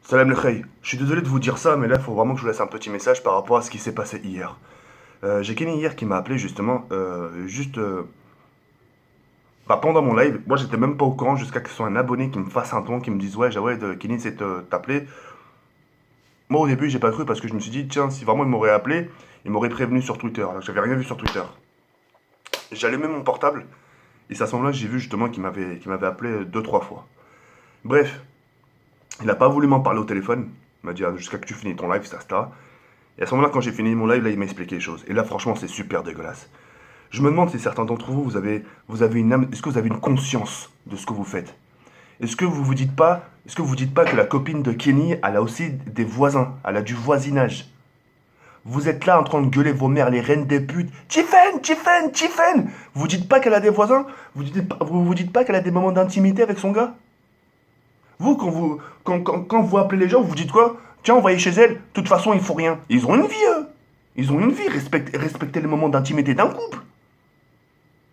Salam le Khay. Je suis désolé de vous dire ça, mais là, il faut vraiment que je vous laisse un petit message par rapport à ce qui s'est passé hier. J'ai Kenny hier qui m'a appelé justement, pendant mon live. Moi, j'étais même pas au courant jusqu'à ce que ce soit un abonné qui me fasse un ton, qui me dise ouais, Jawed, Kenny c'est t'appeler. Moi, au début, j'ai pas cru parce que je me suis dit, tiens, si vraiment il m'aurait appelé, il m'aurait prévenu sur Twitter. Alors que j'avais rien vu sur Twitter. J'ai allumé mon portable et c'est à ce moment-là que j'ai vu justement qu'il m'avait appelé deux, trois fois. Bref, il n'a pas voulu m'en parler au téléphone. Il m'a dit ah, jusqu'à que tu finis ton live, ça. Et à ce moment-là, quand j'ai fini mon live, là, il m'a expliqué les choses. Et là, franchement, c'est super dégueulasse. Je me demande si certains d'entre vous, vous avez une âme, est-ce que vous avez une conscience de ce que vous faites? Est-ce que vous dites pas que la copine de Kenny, elle a aussi des voisins, elle a du voisinage? Vous êtes là en train de gueuler vos mères, les reines des putes. Tiffen, Tiffen, Tiffen. Vous dites pas qu'elle a des voisins? Vous dites pas qu'elle a des moments d'intimité avec son gars? Vous, quand vous appelez les gens, vous dites quoi? Tiens, on va aller chez elle. De toute façon, il faut rien. Ils ont une vie, eux. Ils ont une vie. Respectez les moments d'intimité d'un couple.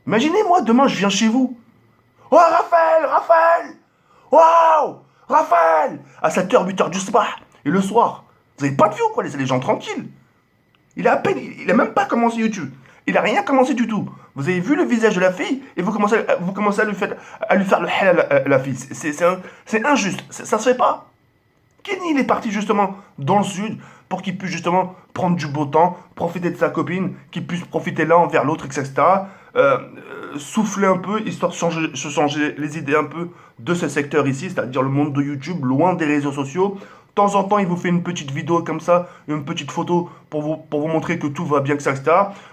Imaginez, moi, demain, je viens chez vous. Oh, Raphaël, Raphaël. Waouh, Raphaël. À 7h, 8h du soir. Et le soir. Vous avez pas de vie ou quoi? Laissez les gens tranquilles. Il a à peine, il a même pas commencé YouTube. Il a rien commencé du tout. Vous avez vu le visage de la fille et vous commencez à lui faire le hell à la fille. C'est injuste. Ça se fait pas. Kenny, il est parti justement dans le sud pour qu'il puisse justement prendre du beau temps, profiter de sa copine, qu'il puisse profiter l'un envers l'autre, etc. Souffler un peu, histoire de se changer les idées un peu de ce secteur ici, c'est-à-dire le monde de YouTube, loin des réseaux sociaux. De temps en temps, il vous fait une petite vidéo comme ça, une petite photo pour vous montrer que tout va bien, etc.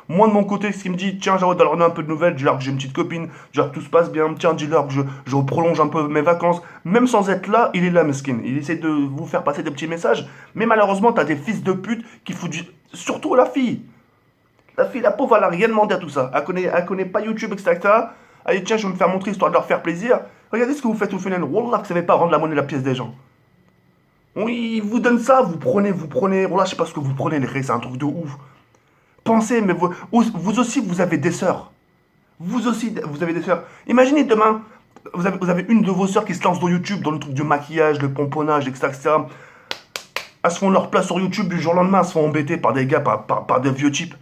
Moi, de mon côté, s'il me dit, tiens, j'ai envie de leur donner un peu de nouvelles, dis-leur que j'ai une petite copine, dis-leur que tout se passe bien, tiens, dis-leur que je prolonge un peu mes vacances. Même sans être là, il est là, mesquine. Il essaie de vous faire passer des petits messages. Mais malheureusement, t'as des fils de pute qui foutent du... Surtout la fille. La fille, la pauvre, elle a rien demandé à tout ça. Elle connaît pas YouTube, etc. Allez, tiens, je vais me faire montrer histoire de leur faire plaisir. Regardez ce que vous faites au final. Wallah, que vous savez pas rendre la monnaie la pièce des gens. Oui, ils vous donnent ça, vous prenez. Wallah, je sais pas ce que vous prenez, les gars, c'est un truc de ouf. Pensez, mais vous aussi, vous avez des sœurs. Vous aussi, vous avez des sœurs. Imaginez demain, vous avez une de vos sœurs qui se lance dans YouTube, dans le truc du maquillage, le pomponnage, etc., etc. Elles se font leur place sur YouTube du jour au lendemain, elles se font embêter par des gars, par des vieux types.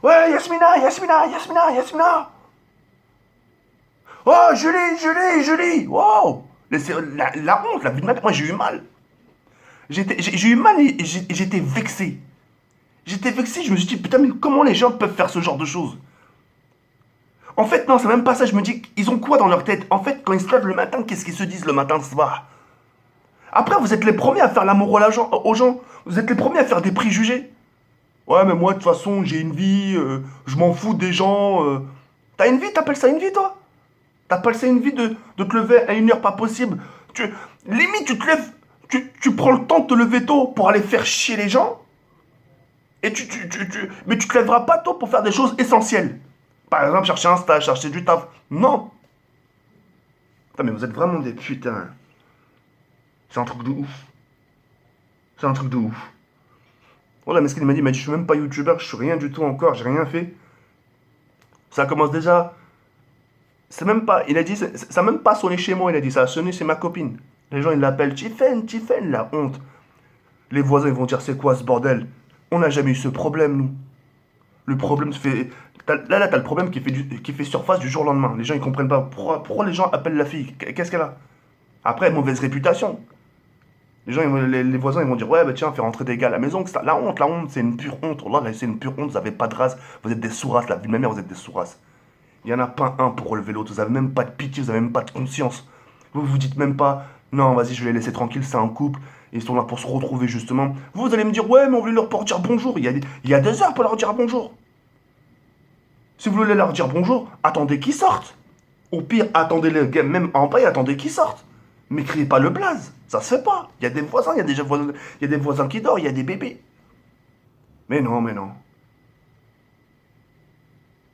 Ouais, Yasmina, Yasmina, Yasmina, Yasmina. Oh, Julie, Julie, Julie. Wow. La honte, la vie de ma mère. Moi, j'ai eu mal. J'ai eu mal et j'étais vexé. J'étais vexé, je me suis dit, putain, mais comment les gens peuvent faire ce genre de choses? En fait, non, c'est même pas ça. Je me dis, ils ont quoi dans leur tête? En fait, quand ils se lèvent le matin, qu'est-ce qu'ils se disent le matin, ce soir? Après, vous êtes les premiers à faire l'amour aux gens. Vous êtes les premiers à faire des préjugés. Ouais, mais moi, de toute façon, j'ai une vie, je m'en fous des gens. T'as une vie, t'appelles ça une vie, toi? T'appelles ça une vie de te lever à une heure pas possible? Limite, tu te lèves, tu prends le temps de te lever tôt pour aller faire chier les gens, et mais tu te lèveras pas tôt pour faire des choses essentielles. Par exemple, chercher un stage, chercher du taf. Non. Putain, mais vous êtes vraiment des putains. C'est un truc de ouf. C'est un truc de ouf. Voilà, mais ce qu'il m'a dit, je suis même pas youtubeur, je suis rien du tout encore, j'ai rien fait. Ça commence déjà. C'est même pas. Il a dit, ça a même pas sonné chez moi, il a dit, ça a sonné chez ma copine. Les gens, ils l'appellent Tiffen, Tiffen, la honte. Les voisins, ils vont dire, c'est quoi ce bordel? On n'a jamais eu ce problème, nous. Le problème se fait. Là, t'as le problème qui fait surface du jour au lendemain. Les gens, ils comprennent pas. Pourquoi les gens appellent la fille? Qu'est-ce qu'elle a? Après, mauvaise réputation. Les voisins, ils vont dire, ouais, bah tiens, fais rentrer des gars à la maison. La honte, c'est une pure honte. Là, c'est une pure honte, vous avez pas de race. Vous êtes des sous-races, la vie de ma mère, vous êtes des sous-races. Il y en a pas un pour relever l'autre. Vous avez même pas de pitié, vous avez même pas de conscience. Vous vous dites même pas, non, vas-y, je vais les laisser tranquilles, c'est un couple. Ils sont là pour se retrouver, justement. Vous allez me dire, ouais, mais on voulait leur pour dire bonjour. Il y a 2 heures pour leur dire bonjour. Si vous voulez leur dire bonjour, attendez qu'ils sortent. Au pire, attendez les gars, même en paille, attendez qu'ils sortent. Mais criez pas le blaze. Ça se fait pas. Il y a des voisins, il y a des voisins qui dorment, il y a des bébés. Mais non, mais non.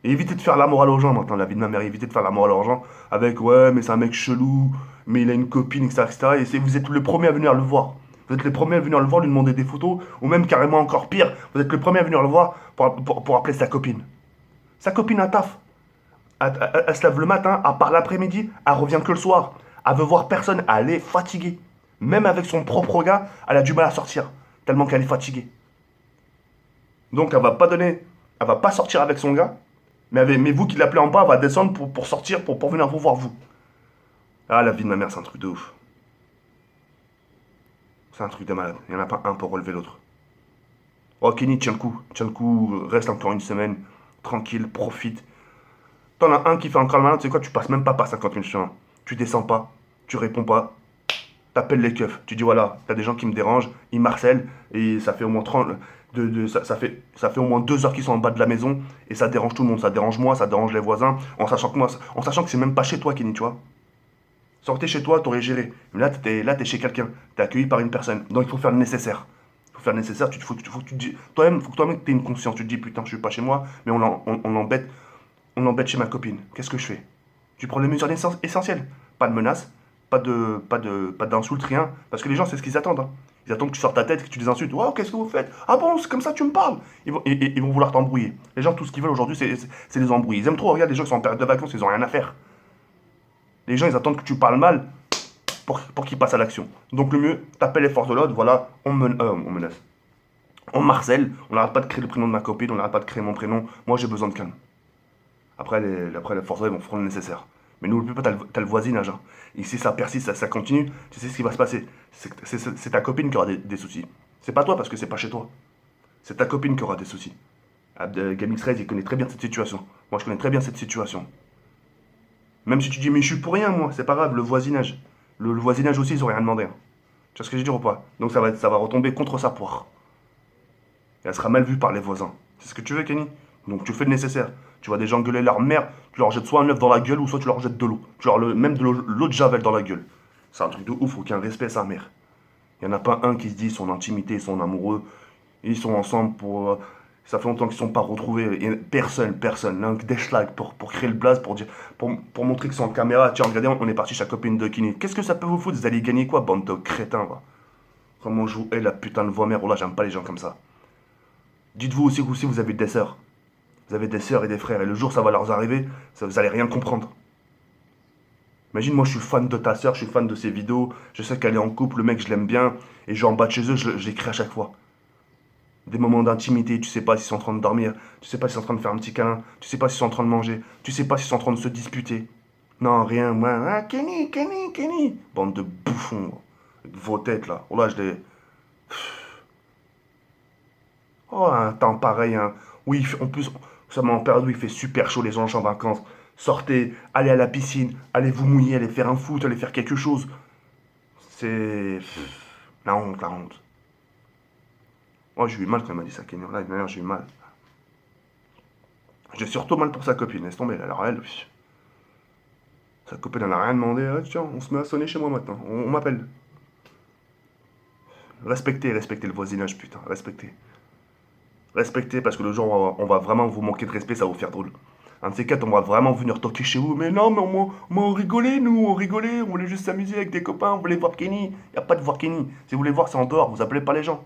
Et évitez de faire la morale aux gens maintenant, la vie de ma mère. Évitez de faire la morale aux gens avec ouais, mais c'est un mec chelou, mais il a une copine, etc. etc. Et vous êtes le premier à venir le voir. Vous êtes les premiers à venir le voir, lui demander des photos, ou même carrément encore pire, vous êtes le premier à venir le voir pour appeler sa copine. Sa copine a taf. Elle se lève le matin, à part l'après-midi, elle revient que le soir. Elle veut voir personne, elle est fatiguée. Même avec son propre gars, elle a du mal à sortir. Tellement qu'elle est fatiguée. Donc elle va pas sortir avec son gars. Mais vous qui l'appelez en bas, elle va descendre pour sortir, pour venir vous voir vous. Ah, la vie de ma mère, c'est un truc de ouf. C'est un truc de malade. Il n'y en a pas un pour relever l'autre. Oh, Kenny, tiens le coup. Tiens le coup. Reste encore une semaine. Tranquille, profite. T'en as un qui fait encore le malade, tu sais quoi, tu passes même pas par 50 000 chemins. Tu descends pas. Tu réponds pas. T'appelles les keufs. Tu dis voilà, t'as des gens qui me dérangent. Ils marcellent. Et ça fait au moins 30. Ça fait au moins 2 heures qu'ils sont en bas de la maison. Et ça dérange tout le monde. Ça dérange moi, ça dérange les voisins. En sachant que c'est même pas chez toi, Kenny, tu vois. Sortez chez toi, t'aurais géré. Mais là, t'es chez quelqu'un. T'es accueilli par une personne. Donc il faut faire le nécessaire. Il faut faire le nécessaire. Faut que tu te dis, toi-même, faut que toi-même t'aies une conscience. Tu te dis, putain, je suis pas chez moi, mais on l'embête chez ma copine. Qu'est-ce que je fais? Tu prends les mesures essentielles. Pas de menaces, pas d'insultes, rien. Parce que les gens, c'est ce qu'ils attendent, hein. Ils attendent que tu sortes ta tête, que tu les insultes. Waouh, qu'est-ce que vous faites? Ah bon, c'est comme ça que tu me parles. Ils vont vouloir t'embrouiller. Les gens, tout ce qu'ils veulent aujourd'hui, c'est les embrouiller. Ils aiment trop. Regarde, les gens qui sont en période de vacances, ils ont rien à faire. Les gens, ils attendent que tu parles mal pour qu'ils passent à l'action. Donc le mieux, t'appelles les forces de l'ordre, voilà, on menace. On marcelle, on n'arrête pas de créer le prénom de ma copine, on n'arrête pas de créer mon prénom. Moi, j'ai besoin de calme. Après les forces de l'ordre vont faire le nécessaire. Mais n'oublie pas, t'as le voisinage, hein. Et si ça persiste, ça continue, tu sais ce qui va se passer. C'est ta copine qui aura des soucis. C'est pas toi parce que c'est pas chez toi. C'est ta copine qui aura des soucis. Gamix Reyes, il connaît très bien cette situation. Moi, je connais très bien cette situation. Même si tu dis, mais je suis pour rien, moi, c'est pas grave, le voisinage. Le voisinage aussi, ils ont rien demandé, hein. Tu vois ce que je veux dire ou pas? Donc ça va retomber contre sa poire. Et elle sera mal vue par les voisins. C'est ce que tu veux, Kenny? Donc tu fais le nécessaire. Tu vois des gens gueuler leur mère, tu leur jettes soit un œuf dans la gueule ou soit tu leur jettes de l'eau. Même de l'eau de Javel dans la gueule. C'est un truc de ouf, faut qu'il y ait un respect à sa mère. Il n'y en a pas un qui se dit son intimité, son amoureux. Ils sont ensemble pour. Ça fait longtemps qu'ils ne sont pas retrouvés. Et personne. Là, des schlags pour créer le blaze, pour montrer qu'ils sont en caméra. Tiens, regardez, on est parti chez la copine de Kenny. Qu'est-ce que ça peut vous foutre? Vous allez gagner quoi, bande de crétins, va? Comment je vous hais la putain de voix mère. Oh là, j'aime pas les gens comme ça. Dites-vous aussi que vous avez des sœurs. Vous avez des sœurs et des frères. Et le jour ça va leur arriver, vous allez rien comprendre. Imagine, moi je suis fan de ta sœur, je suis fan de ses vidéos. Je sais qu'elle est en couple, le mec je l'aime bien. Et je vais en bas de chez eux, je l'écris à chaque fois. Des moments d'intimité, tu sais pas s'ils sont en train de dormir, tu sais pas s'ils sont en train de faire un petit câlin, tu sais pas s'ils sont en train de manger, tu sais pas s'ils sont en train de se disputer. Non, rien, moi, ah, Kenny. Bande de bouffons, vos têtes là. Oh là, je les. Oh, un temps pareil, hein. Oui, en plus, ça m'a en période où il fait super chaud, les gens sont en vacances. Sortez, allez à la piscine, allez vous mouiller, allez faire un foot, allez faire quelque chose. C'est. La honte, la honte. Oh, j'ai eu mal quand elle m'a dit ça, Kenny. Là, d'ailleurs, j'ai eu mal. J'ai surtout mal pour sa copine, laisse tomber. Alors elle, sa copine, elle n'a rien demandé. Ah, tiens, on se met à sonner chez moi maintenant. On m'appelle. Respectez le voisinage, putain. Respectez parce que le jour où on va vraiment vous manquer de respect, ça va vous faire drôle. Un de ces quatre, on va vraiment venir toquer chez vous. Mais non, mais on rigolait, nous, on rigolait. On voulait juste s'amuser avec des copains. On voulait voir Kenny. Y a pas de voir Kenny. Si vous voulez voir, c'est en dehors. Vous appelez pas les gens.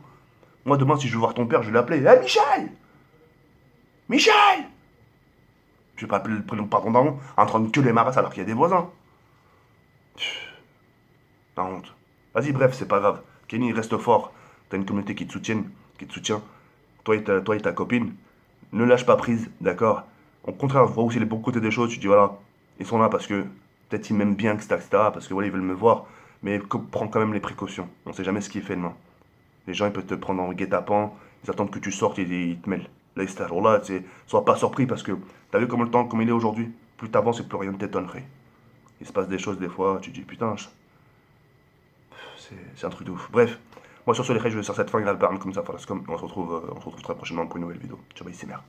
Moi, demain, si je veux voir ton père, je vais l'appeler. Eh, Michel! Michel! Je vais pas appeler le prénom de pardon d'Aaron en train de gueuler ma race alors qu'il y a des voisins. La honte. Vas-y, bref, c'est pas grave. Kenny, reste fort. T'as une communauté qui te soutient. Toi et ta copine. Ne lâche pas prise, d'accord? Au contraire, vois aussi les bons côtés des choses. Tu dis, voilà, ils sont là parce que peut-être ils m'aiment bien, etc., parce que voilà, ils veulent me voir. Mais prends quand même les précautions. On sait jamais ce qui est fait demain. Les gens, ils peuvent te prendre en guet-apens. Ils attendent que tu sortes et ils te mêlent. Là, alors là, sois pas surpris parce que t'as vu comme le temps, comme il est aujourd'hui. Plus t'avances et plus rien ne t'étonnerait. Il se passe des choses des fois, tu te dis putain, c'est un truc de ouf. Bref, moi sur ce les je vais sur cette fin grave comme ça. Voilà, on se retrouve très prochainement pour une nouvelle vidéo. Ciao, bye, c'est merde.